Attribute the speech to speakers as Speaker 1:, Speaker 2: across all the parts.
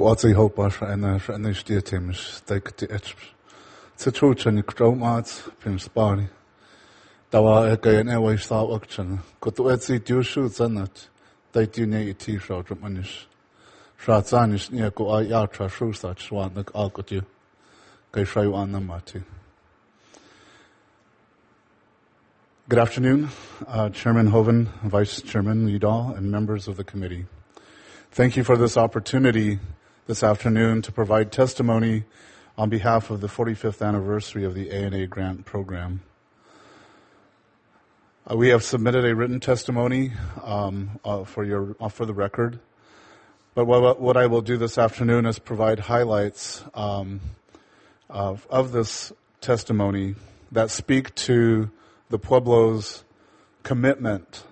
Speaker 1: What's a hope and the state teams take the etch. It's a truth and you grow mats, Pim Spari. Dawa again, I thought auction. Got to see two shoots on it. They do need a t shirt from Manish. Shatzanish near go yatra shoes that swan like all got you. Go show you on the mati. Good afternoon, Chairman Hovland, Vice Chairman Udall, and members of the committee. Thank you for this opportunity this afternoon to provide testimony on behalf of the 45th anniversary of the ANA grant program. We have submitted a written testimony for the record, but what I will do this afternoon is provide highlights of this testimony that speak to the Pueblo's commitment,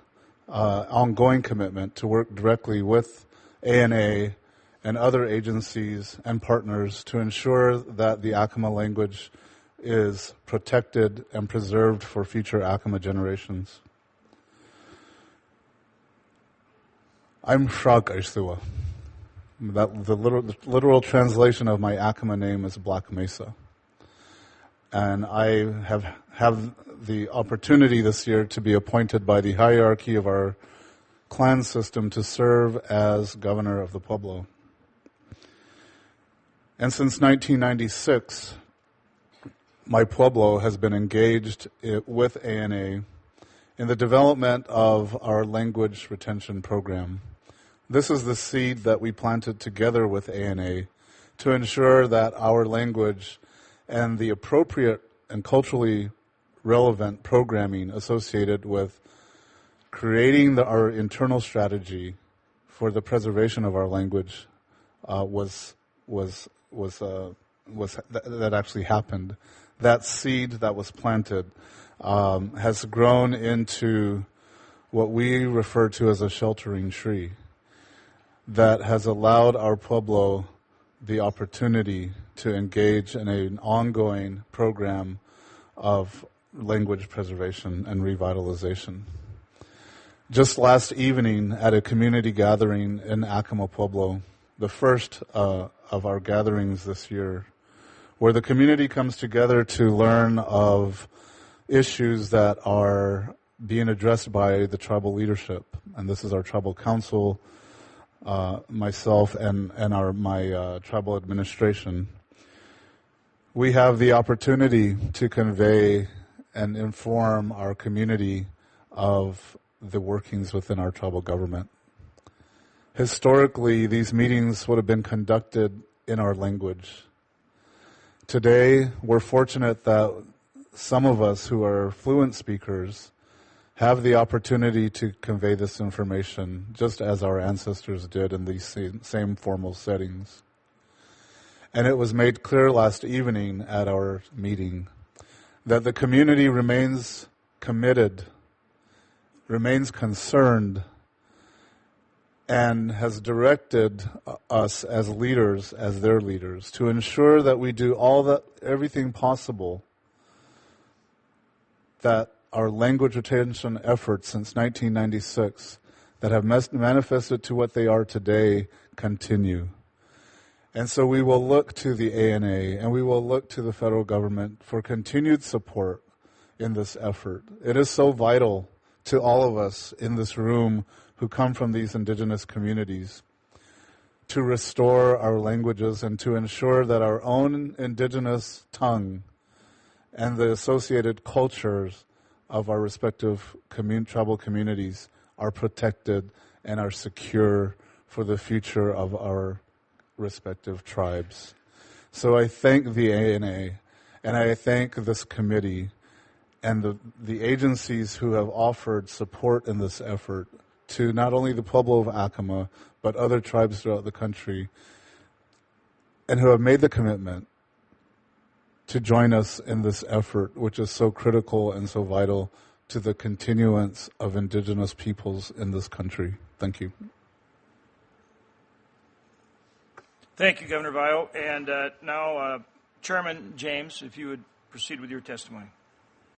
Speaker 1: ongoing commitment to work directly with ANA and other agencies and partners to ensure that the Acoma language is protected and preserved for future Acoma generations. I'm Shrak Aishthua. The literal translation of my Acoma name is Black Mesa. And I have the opportunity this year to be appointed by the hierarchy of our clan system to serve as governor of the Pueblo. And since 1996, my Pueblo has been engaged with ANA in the development of our language retention program. This is the seed that we planted together with ANA to ensure that our language and the appropriate and culturally relevant programming associated with creating our internal strategy for the preservation of our language that actually happened. That seed that was planted has grown into what we refer to as a sheltering tree that has allowed our Pueblo the opportunity to engage in an ongoing program of language preservation and revitalization. Just last evening at a community gathering in Acoma Pueblo, the first of our gatherings this year, where the community comes together to learn of issues that are being addressed by the tribal leadership. And this is our tribal council, myself, and my tribal administration. We have the opportunity to convey and inform our community of the workings within our tribal government. Historically, these meetings would have been conducted in our language. Today, we're fortunate that some of us who are fluent speakers have the opportunity to convey this information, just as our ancestors did in these same formal settings. And it was made clear last evening at our meeting that the community remains committed, remains concerned, and has directed us as leaders, as their leaders, to ensure that we do everything possible that our language retention efforts since 1996 that have manifested to what they are today continue. And so we will look to the ANA and we will look to the federal government for continued support in this effort. It is so vital to all of us in this room who come from these indigenous communities to restore our languages and to ensure that our own indigenous tongue and the associated cultures of our respective tribal communities are protected and are secure for the future of our respective tribes. So I thank the ANA and I thank this committee and the agencies who have offered support in this effort to not only the Pueblo of Acoma, but other tribes throughout the country, and who have made the commitment to join us in this effort, which is so critical and so vital to the continuance of indigenous peoples in this country. Thank you.
Speaker 2: Thank you, Governor Vallo. And now, Chairman James, if you would proceed with your testimony.